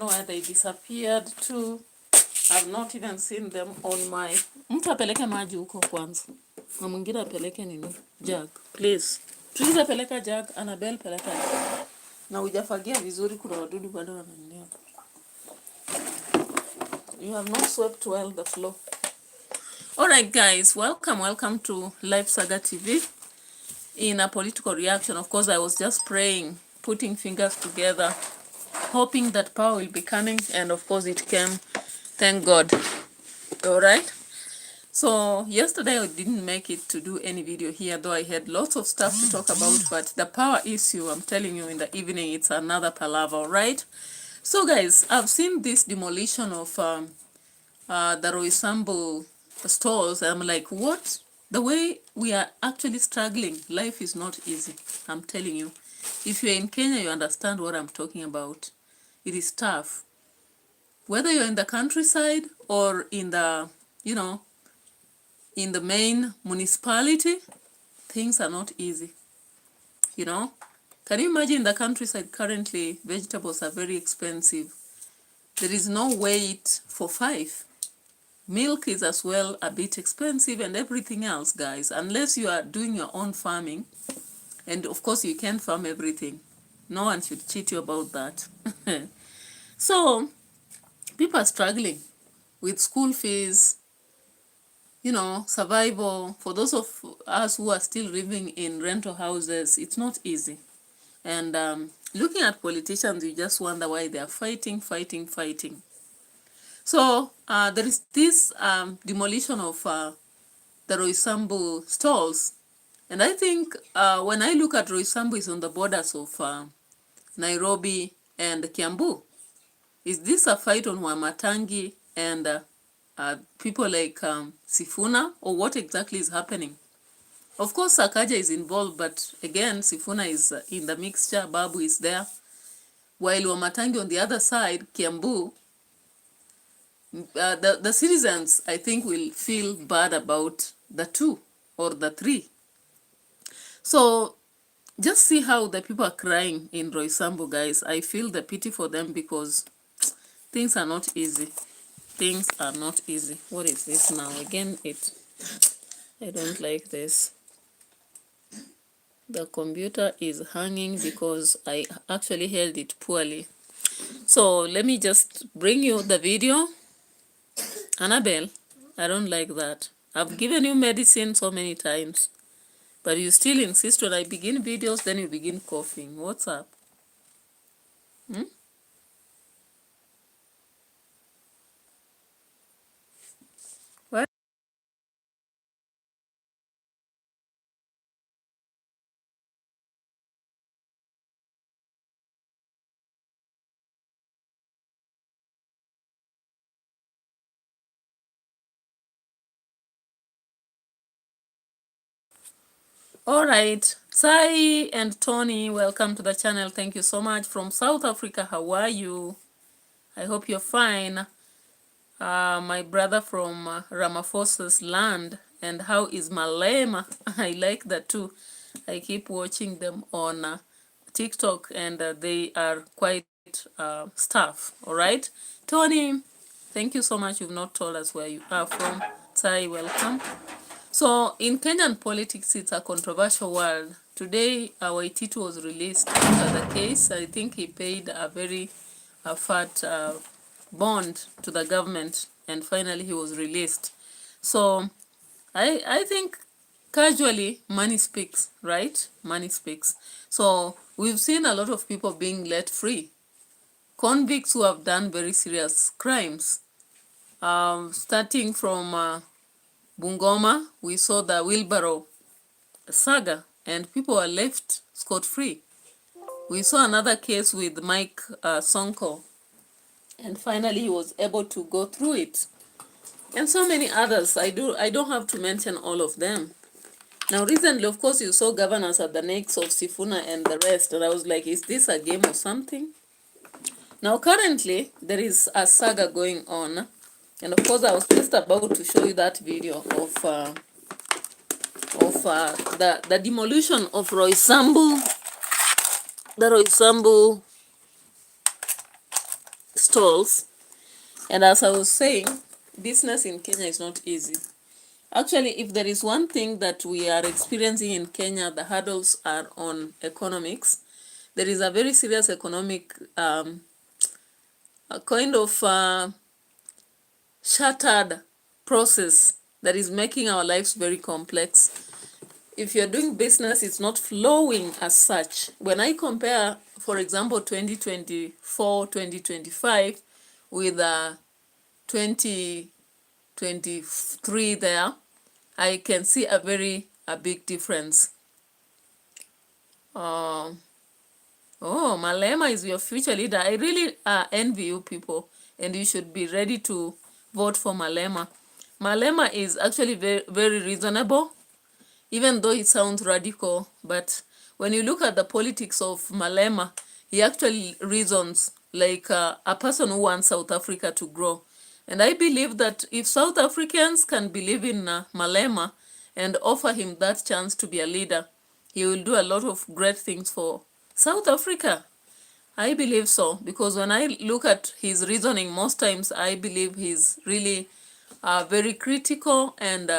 know where they disappeared to. I've not even seen them on my... Mtu apeleke maji huko kwanza. Na mwingine apeleke nini? Jug, please. Please apeleka jug, Annabelle peleka. Na hujafagia vizuri, kuna wadudu bado wanaenea. You have not swept well the floor. Alright guys, welcome to Live Saga TV. In a political reaction, of course, I was just praying, putting fingers together, hoping that power will be coming, and of course it came. Thank God. Alright. So yesterday I didn't make it to do any video here, though I had lots of stuff to talk about, but the power issue, I'm telling you, in the evening, it's another palaver, right? So guys, I've seen this demolition of the Roysambu stores. I'm like, what? The way we are actually struggling, life is not easy. I'm telling you. If you're in Kenya, you understand what I'm talking about. It is tough. Whether you're in the countryside or in the, in the main municipality, things are not easy. Can you imagine the countryside currently, vegetables are very expensive. There is no wait for 5. Milk is as well a bit expensive and everything else, guys, unless you are doing your own farming. And of course, you can't farm everything. No one should cheat you about that. So, people are struggling with school fees, survival. For those of us who are still living in rental houses, it's not easy. And looking at politicians, you just wonder why they are fighting. So there is this demolition of the Roysambu stalls. And I think when I look at Roysambu, is on the borders of Nairobi and Kiambu. Is this a fight on Wamatangi and people like Sifuna, or what exactly is happening? Of course, Sakaja is involved, but again, Sifuna is in the mixture, Babu is there. While Wamatangi on the other side, Kiambu, the citizens, I think, will feel bad about the 2 or the 3. So just see how the people are crying in Roysambu, guys. I feel the pity for them because things are not easy. Things are not easy. What is this now? Again, I don't like this. The computer is hanging because I actually held it poorly. So let me just bring you the video. Annabelle, I don't like that. I've given you medicine so many times, but you still insist when I begin videos, then you begin coughing. What's up? What? All right, Sai and Tony, welcome to the channel. Thank you so much. From South Africa, how are you? I hope you're fine. My brother from Ramaphosa's land. And how is Malema? I like that too. I keep watching them on TikTok, and they are quite stuff. All right, Tony, thank you so much. You've not told us where you are from. Sai, welcome. So in Kenyan politics, it's a controversial world. Today, Waititu was released after the case. I think he paid a very fat bond to the government, and finally he was released. So I think casually money speaks, right? Money speaks. So we've seen a lot of people being let free. Convicts who have done very serious crimes. Starting from Bungoma, we saw the wheelbarrow saga, and people were left scot-free. We saw another case with Mike Sonko, and finally he was able to go through it. And so many others. I don't have to mention all of them. Now recently, of course, you saw governors at the necks of Sifuna and the rest, and I was like, is this a game or something? Now currently, there is a saga going on. And of course, I was just about to show you that video of the demolition of the Roysambu stalls. And as I was saying, business in Kenya is not easy. Actually, if there is one thing that we are experiencing in Kenya, the hurdles are on economics. There is a very serious economic a kind of shattered process that is making our lives very complex. If you're doing business, it's not flowing as such. When I compare, for example, 2024, 2025 with 2023 there, I can see a big difference. Oh, Malema is your future leader. I really envy you people, and you should be ready to vote for Malema. Malema is actually very reasonable, even though it sounds radical. But when you look at the politics of Malema, he actually reasons like a person who wants South Africa to grow. And I believe that if South Africans can believe in Malema and offer him that chance to be a leader, he will do a lot of great things for South Africa. I believe so, because when I look at his reasoning, most times I believe he's really very critical and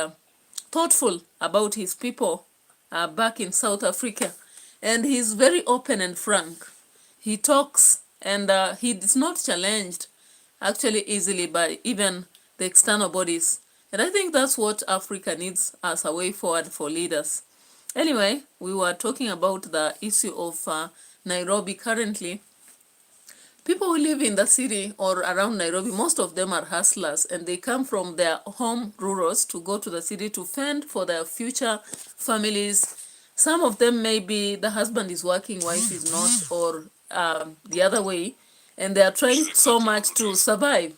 thoughtful about his people back in South Africa. And he's very open and frank. He talks, and he is not challenged actually easily by even the external bodies. And I think that's what Africa needs as a way forward for leaders. Anyway, we were talking about the issue of Nairobi currently. People who live in the city or around Nairobi, most of them are hustlers, and they come from their home rurals to go to the city to fend for their future families. Some of them maybe the husband is working, wife is not, or the other way, and they are trying so much to survive.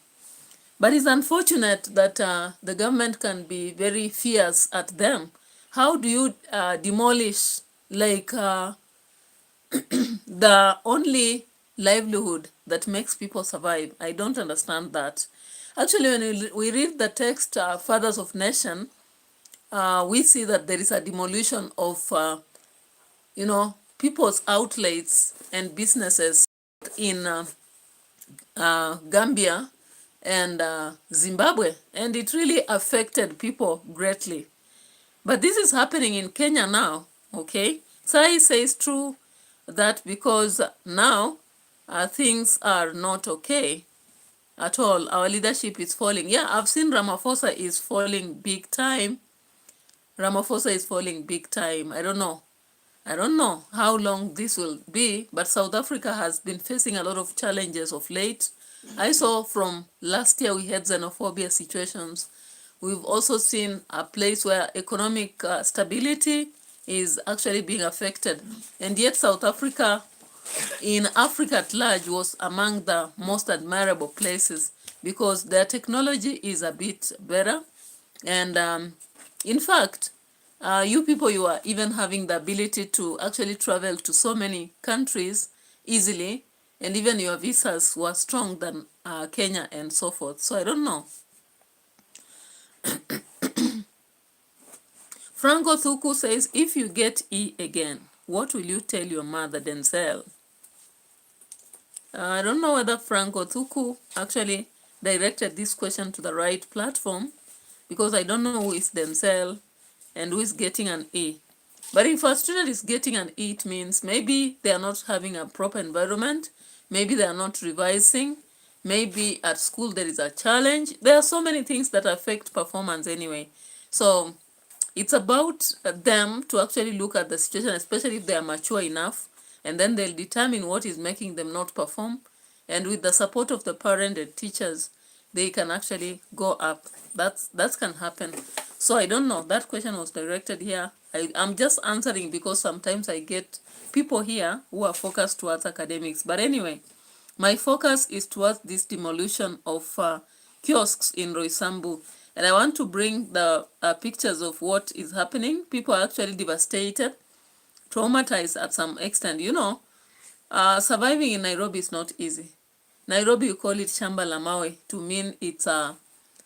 But it's unfortunate that the government can be very fierce at them. How do you demolish like the only livelihood that makes people survive? I don't understand that. Actually, when we read the text, Fathers of Nation, we see that there is a demolition of, people's outlets and businesses in Gambia and Zimbabwe, and it really affected people greatly. But this is happening in Kenya now, okay? Sai says true that because now things are not okay at all. Our leadership is falling. Yeah, I've seen Ramaphosa is falling big time. Ramaphosa is falling big time. I don't know how long this will be, but South Africa has been facing a lot of challenges of late. I saw from last year we had xenophobia situations. We've also seen a place where economic stability is actually being affected. And yet South Africa, in Africa at large, was among the most admirable places because their technology is a bit better. And in fact, you people, you are even having the ability to actually travel to so many countries easily, and even your visas were strong than Kenya and so forth. So I don't know. Franco Thuku says, if you get E again, what will you tell your mother, Denzel? I don't know whether Franco Thuku actually directed this question to the right platform, because I don't know who is Denzel and who is getting an E. But if a student is getting an E, it means maybe they are not having a proper environment, maybe they are not revising, maybe at school there is a challenge. There are so many things that affect performance anyway. So it's about them to actually look at the situation, especially if they are mature enough, and then they'll determine what is making them not perform. And with the support of the parent and teachers, they can actually go up. That can happen. So I don't know. That question was directed here. I'm just answering because sometimes I get people here who are focused towards academics. But anyway, my focus is towards this demolition of kiosks in Roysambu. And I want to bring the pictures of what is happening. People are actually devastated, traumatized at some extent. Surviving in Nairobi is not easy. Nairobi, you call it Shamba la Mawe to mean it's a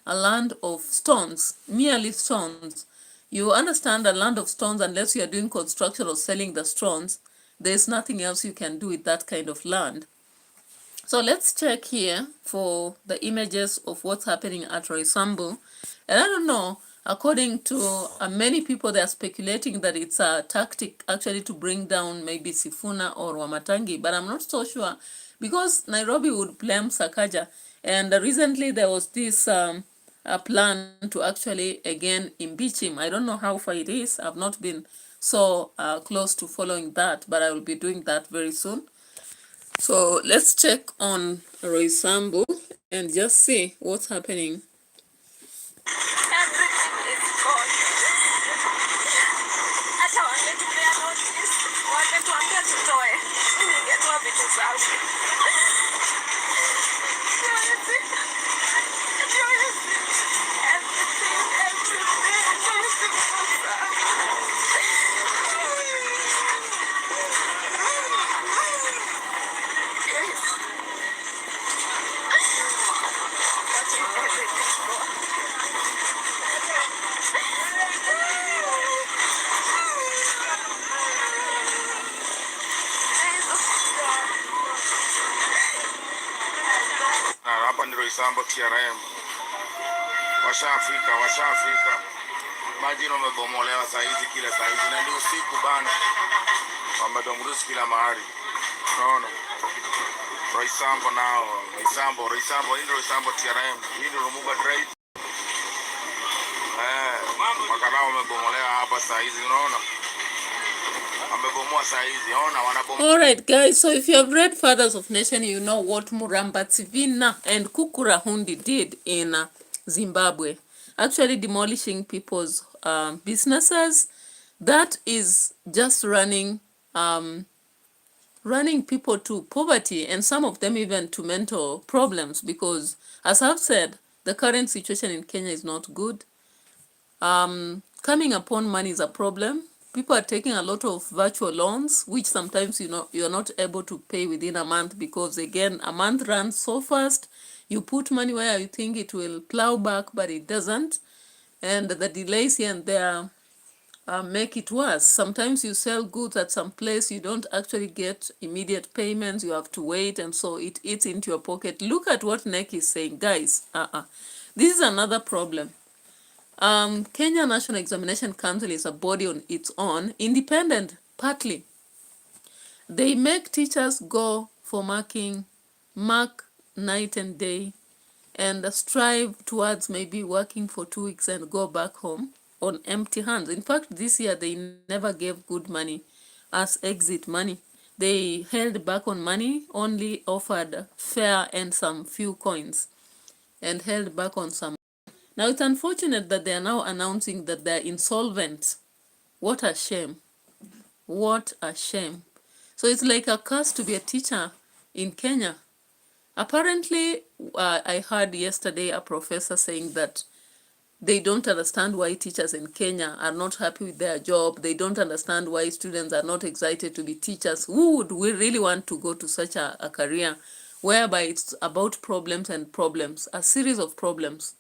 land of stones, merely stones. You understand, a land of stones, unless you are doing construction or selling the stones, there's nothing else you can do with that kind of land. So let's check here for the images of what's happening at Roysambu. And I don't know, according to many people, they are speculating that it's a tactic actually to bring down maybe Sifuna or Wamatangi, but I'm not so sure because Nairobi would blame Sakaja. And recently there was this a plan to actually again impeach him. I don't know how far it is. I've not been so close to following that, but I will be doing that very soon. So let's check on Roysambu and just see what's happening. Hapa ni Roysambu TRM. Washafika. Maji wamebomolewa saa hizi kila saa hizi na ndio usiku bana. Wamedongurusi kila mahali. Unaona? Roysambu nao, Roysambu, hii ndio Roysambu TRM. Hii ndio Rumuga Drive. Makala wamebomolewa hapa saa hizi, unaona? All right, guys, so if you have read Fathers of Nation, you know what Murambatsivina and Kukurahundi did in Zimbabwe, actually demolishing people's businesses. That is just running people to poverty, and some of them even to mental problems, because as I've said, the current situation in Kenya is not good. Coming upon money is a problem. People are taking a lot of virtual loans, which sometimes you're not able to pay within a month, because again, a month runs so fast. You put money where you think it will plow back, but it doesn't. And the delays here and there make it worse. Sometimes you sell goods at some place, you don't actually get immediate payments, you have to wait, and so it eats into your pocket. Look at what NEC is saying, guys. This is another problem. Kenya National Examination Council is a body on its own, independent, partly. They make teachers go for mark night and day, and strive towards maybe working for 2 weeks and go back home on empty hands. In fact, this year they never gave good money as exit money. They held back on money, only offered fare and some few coins, and held back on some. Now, it's unfortunate that they are now announcing that they're insolvent. What a shame. What a shame. So it's like a curse to be a teacher in Kenya. Apparently, I heard yesterday a professor saying that they don't understand why teachers in Kenya are not happy with their job. They don't understand why students are not excited to be teachers. Who would we really want to go to such a career whereby it's about problems and problems, a series of problems?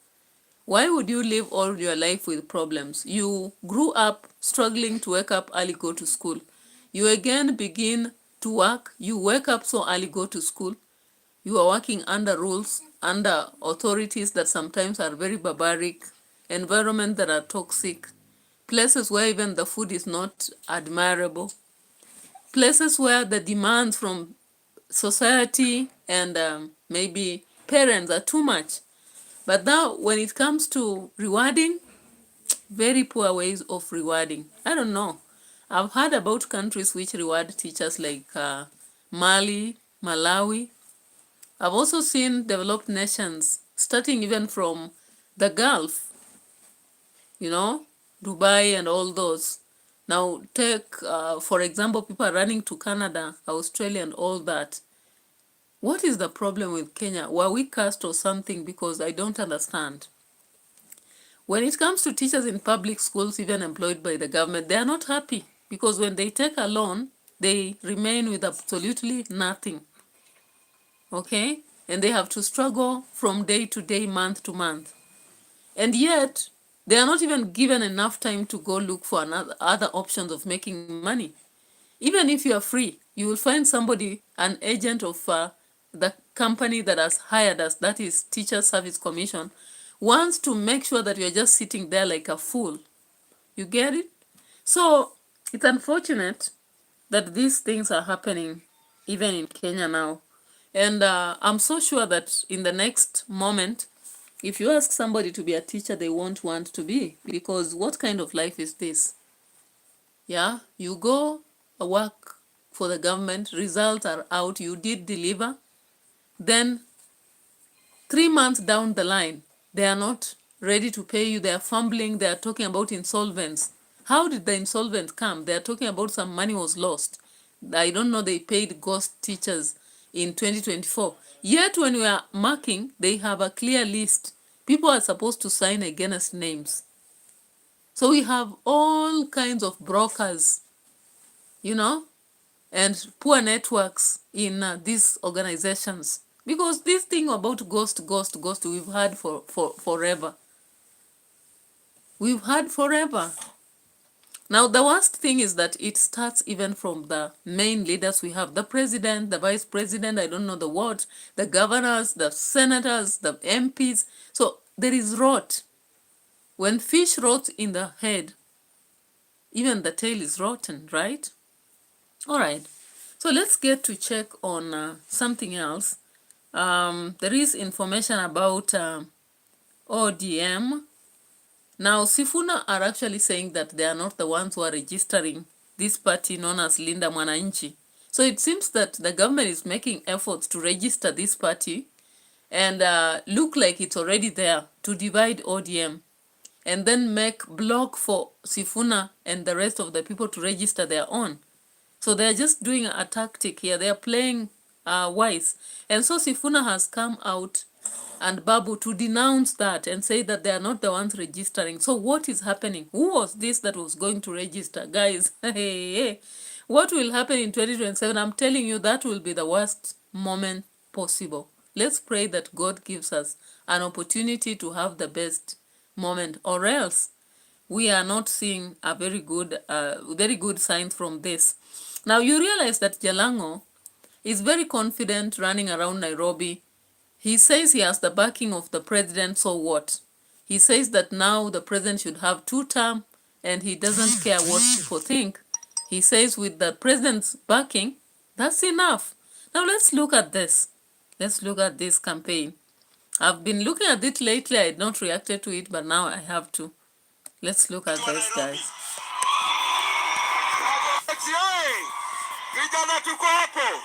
Why would you live all your life with problems? You grew up struggling to wake up early, go to school. You again begin to work. You wake up so early, go to school. You are working under rules, under authorities that sometimes are very barbaric, environments that are toxic, places where even the food is not admirable, places where the demands from society and maybe parents are too much. But now, when it comes to rewarding, very poor ways of rewarding. I don't know. I've heard about countries which reward teachers like Mali, Malawi. I've also seen developed nations, starting even from the Gulf, Dubai and all those. Now, take, for example, people are running to Canada, Australia, and all that. What is the problem with Kenya? Were we cursed or something? Because I don't understand. When it comes to teachers in public schools, even employed by the government, they are not happy, because when they take a loan, they remain with absolutely nothing. Okay? And they have to struggle from day to day, month to month. And yet, they are not even given enough time to go look for other options of making money. Even if you are free, you will find somebody, an agent of the company that has hired us, that is Teacher Service Commission, wants to make sure that you're just sitting there like a fool. You get it? So it's unfortunate that these things are happening even in Kenya now. And I'm so sure that in the next moment, if you ask somebody to be a teacher, they won't want to be, because what kind of life is this? Yeah, you go work for the government, results are out, you did deliver, then 3 months down the line, they are not ready to pay you, they are fumbling, they are talking about insolvents. How did the insolvent come? They are talking about some money was lost. I don't know, they paid ghost teachers in 2024. Yet when we are marking, they have a clear list. People are supposed to sign against names. So we have all kinds of brokers, you know, and poor networks in these organizations. Because this thing about ghost, we've had for forever. We've had forever. Now, the worst thing is that it starts even from the main leaders we have. The president, the vice president, I don't know the what, the governors, the senators, the MPs. So there is rot. When fish rots in the head, even the tail is rotten, right? All right. So let's get to check on something else. There is information about ODM. Now, Sifuna are actually saying that they are not the ones who are registering this party known as Linda Mwananchi. So it seems that the government is making efforts to register this party and look like it's already there to divide ODM and then make block for Sifuna and the rest of the people to register their own. So they're just doing a tactic here. They're playing wise. And so Sifuna has come out and Babu to denounce that and say that they are not the ones registering. So what is happening? Who was this that was going to register? Guys, hey, what will happen in 2027? I'm telling you, that will be the worst moment possible. Let's pray that God gives us an opportunity to have the best moment, or else we are not seeing a very good signs from this. Now you realize that JALANG'O is very confident running around Nairobi. He says he has the backing of the president, so what? He says that now the president should have 2 terms and he doesn't care what people think. He says with the president's backing, that's enough. Now let's look at this. Let's look at this campaign. I've been looking at it lately. I had not reacted to it, but now I have to. Let's look at this, guys. Vijana tuko hapo.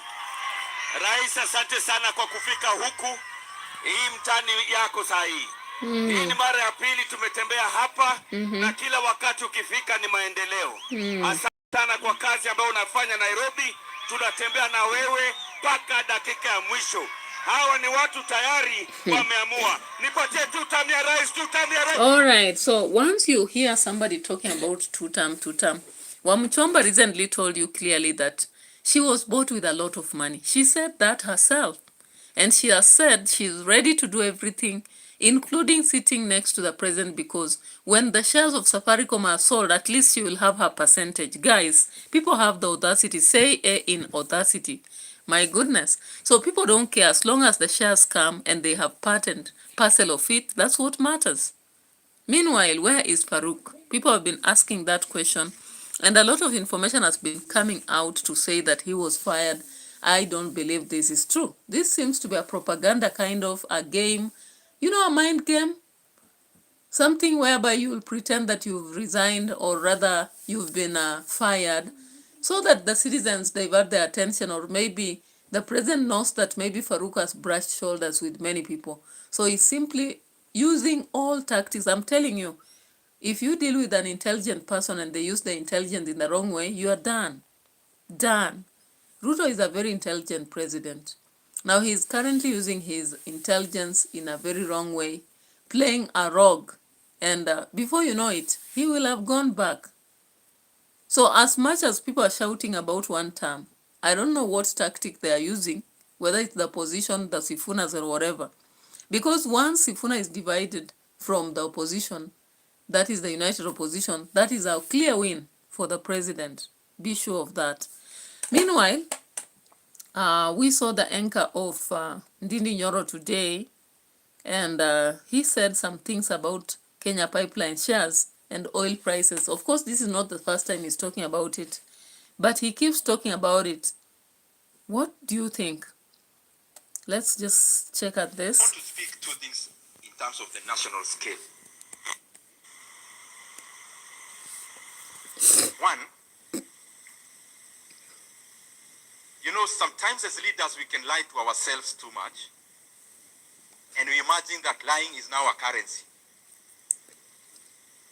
Rais, asante sana kwa kufika huku. Hii mtani yako saa hii. Hii ni mara ya pili tumetembea hapa na kila wakati ukifika ni maendeleo. Asante sana kwa kazi ambayo unafanya Nairobi. Tunatembea na wewe mpaka dakika ya mwisho. Hawa ni watu tayari wameamua. Nipatie 2 term ya rais, 2 term ya rais. All right, so once you hear somebody talking about 2 term, Wamuchomba recently told you clearly that she was bought with a lot of money. She said that herself. And she has said she's ready to do everything, including sitting next to the president, because when the shares of Safaricom are sold, at least she will have her percentage. Guys, people have the audacity. Say A in audacity. My goodness. So people don't care. As long as the shares come and they have part and parcel of it, that's what matters. Meanwhile, where is Farouk? People have been asking that question. And a lot of information has been coming out to say that he was fired. I don't believe this is true. This seems to be a propaganda kind of a game. You know, a mind game? Something whereby you will pretend that you've resigned, or rather you've been fired, so that the citizens divert their attention, or maybe the president knows that maybe Farouk has brushed shoulders with many people. So he's simply using all tactics. I'm telling you, if you deal with an intelligent person and they use the intelligence in the wrong way, you are done. Done. Ruto is a very intelligent president. Now he's currently using his intelligence in a very wrong way, playing a rogue. And before you know it, he will have gone back. So as much as people are shouting about 1 term, I don't know what tactic they are using, whether it's the opposition, the Sifunas, or whatever. Because once Sifuna is divided from the opposition, that is the united opposition, that is a clear win for the president. Be sure of that. Meanwhile, We saw the anchor of Ndindi Nyoro today, and he said some things about Kenya pipeline shares and oil prices. Of course, this is not the first time he's talking about it, but he keeps talking about it. What do you think? Let's just check at this. I want to speak two things in terms of the national scale. One, you know, sometimes as leaders we can lie to ourselves too much, and we imagine that lying is now a currency.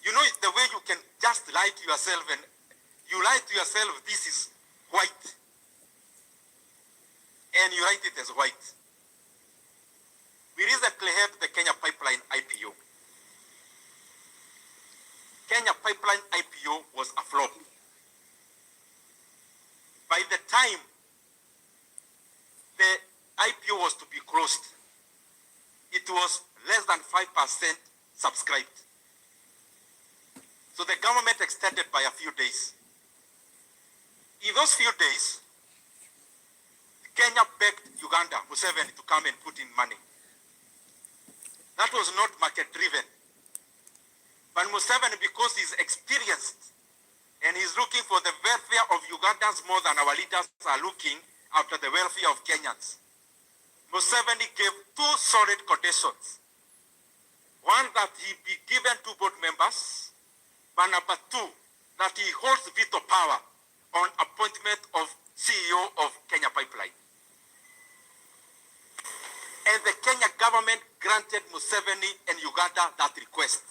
You know, the way you can just lie to yourself, and you lie to yourself, this is white, and you write it as white. We recently had the Kenya Pipeline IPO. Kenya Pipeline IPO was a flop. By the time the IPO was to be closed, it was less than 5% subscribed. So the government extended by a few days. In those few days, Kenya begged Uganda, Museveni, to come and put in money. That was not market driven. But Museveni, because he's experienced and he's looking for the welfare of Ugandans more than our leaders are looking after the welfare of Kenyans, Museveni gave two solid conditions. One, that he be given two board members, but number two, that he holds veto power on appointment of CEO of Kenya Pipeline. And the Kenya government granted Museveni and Uganda that request.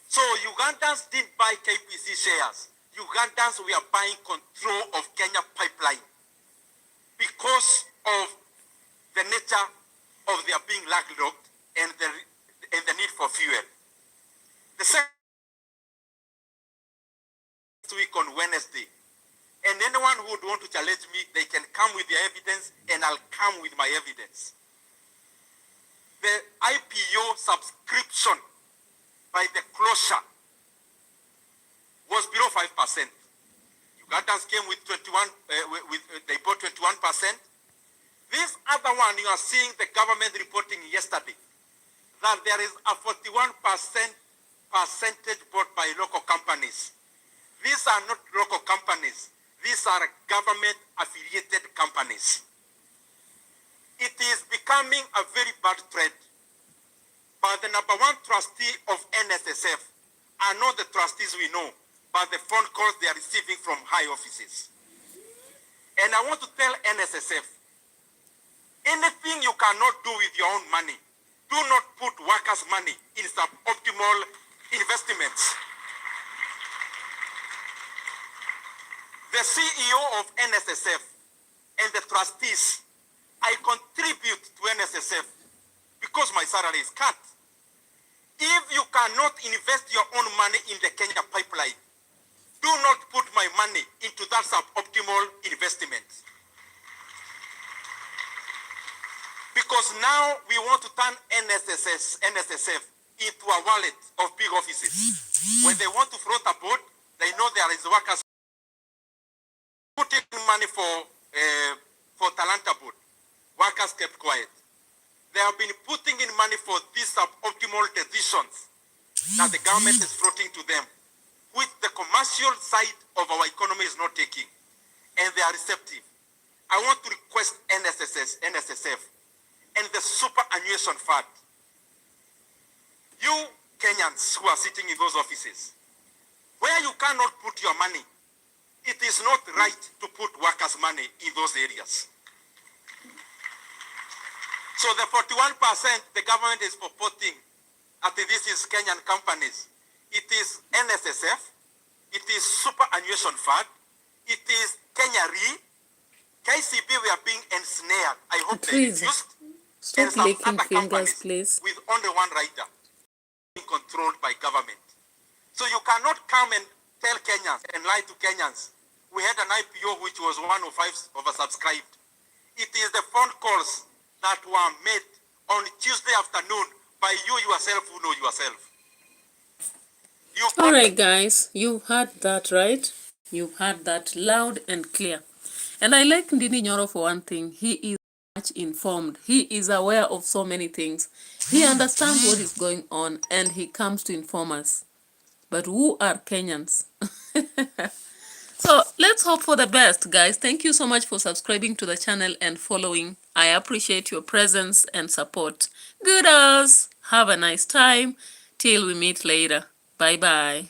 So Ugandans didn't buy KPC shares. Ugandans were buying control of Kenya Pipeline because of the nature of their being landlocked and the need for fuel. The second week on Wednesday, and anyone who would want to challenge me, they can come with their evidence, and I'll come with my evidence. The IPO subscription by the closure was below 5%. Ugandans came with 21, they bought 21%. This other one, you are seeing the government reporting yesterday, that there is a 41% percentage bought by local companies. These are not local companies. These are government-affiliated companies. It is becoming a very bad trend. But the number one trustee of NSSF are not the trustees we know, but the phone calls they are receiving from high offices. And I want to tell NSSF, anything you cannot do with your own money, do not put workers' money in suboptimal investments. The CEO of NSSF and the trustees, I contribute to NSSF because my salary is cut. If you cannot invest your own money in the Kenya pipeline, do not put my money into that suboptimal investment. Because now we want to turn NSSF into a wallet of big offices. When they want to float a boat, they know there is workers putting money for Talanta boat. Workers kept quiet. They have been putting in money for these suboptimal decisions that the government is floating to them, which the commercial side of our economy is not taking, and they are receptive. I want to request NSSF, and the superannuation fund. You Kenyans who are sitting in those offices, where you cannot put your money, it is not right to put workers' money in those areas. So the 41% the government is purporting that this is Kenyan companies. It is NSSF, it is superannuation fund, it is Kenya Re, KCB we are being ensnared. I hope they refused. Stop and some licking other fingers, companies please. with only one rider being controlled by government. So you cannot come and tell Kenyans and lie to Kenyans. We had an IPO which was 105 oversubscribed. It is the phone calls that were made on Tuesday afternoon by you yourself who know yourself. All right, guys, you heard that, right? You heard that loud and clear. And I like Ndini Nyoro for one thing. He is much informed. He is aware of so many things. He understands what is going on and he comes to inform us. But who are Kenyans? So let's hope for the best, guys. Thank you so much for subscribing to the channel and following. I appreciate your presence and support. Gooders, have a nice time. Till we meet later. Bye-bye.